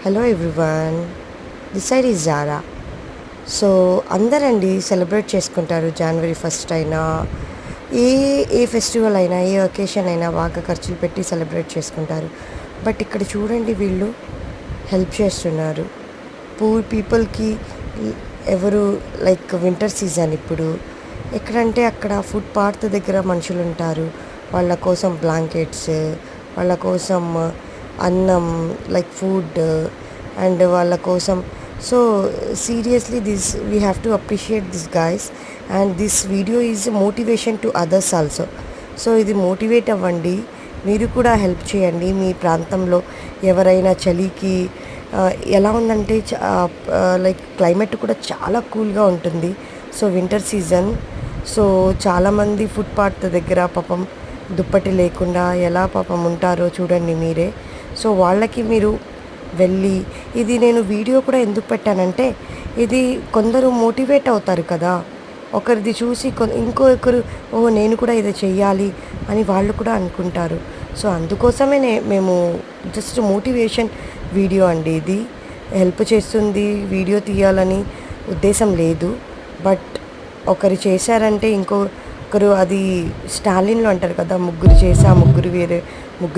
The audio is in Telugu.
Hello everyone, this side is Zara. So అందరండి సెలబ్రేట్ చేసుకుంటారు జనవరి ఫస్ట్ అయినా, ఏ ఏ ఫెస్టివల్ అయినా, ఏ ఒకేషన్ అయినా బాగా ఖర్చులు పెట్టి సెలబ్రేట్ చేసుకుంటారు. బట్ ఇక్కడ చూడండి, వీళ్ళు హెల్ప్ చేస్తున్నారు పూర్ పీపుల్కి. ఎవరు లైక్ వింటర్ సీజన్ ఇప్పుడు ఎక్కడంటే అక్కడ ఫుడ్ పాత్ దగ్గర మనుషులు ఉంటారు. వాళ్ళ కోసం బ్లాంకెట్స్, వాళ్ళ కోసం అన్నం, లైక్ ఫుడ్, అండ్ వాళ్ళ కోసం. So seriously this we have to appreciate this guys, and this video is motivation to others also. So ఇది మోటివేట్ అవ్వండి, మీరు కూడా హెల్ప్ చేయండి. మీ ప్రాంతంలో ఎవరైనా చలికి ఎలా ఉందంటే లైక్ క్లైమేట్ కూడా చాలా కూల్గా ఉంటుంది. సో వింటర్ సీజన్, సో చాలామంది ఫుట్పాత్ దగ్గర పాపం దుప్పటి లేకుండా ఎలా పాపం ఉంటారో చూడండి మీరే. సో వాళ్ళకి మీరు వెళ్ళి, ఇది నేను వీడియో కూడా ఎందుకు పెట్టానంటే, ఇది కొందరు మోటివేట్ అవుతారు కదా, ఒకరిది చూసి ఇంకొకరు ఓహో నేను కూడా ఇది చెయ్యాలి అని వాళ్ళు కూడా అనుకుంటారు. సో అందుకోసమే మేము జస్ట్ మోటివేషన్ వీడియో అండి ఇది. హెల్ప్ చేస్తుంది వీడియో తీయాలని ఉద్దేశం లేదు. బట్ ఒకరు చేశారంటే ఇంకొకరు, అది స్టాలిన్లో అంటారు కదా, ముగ్గురు చేసి ఆ ముగ్గురు వేరే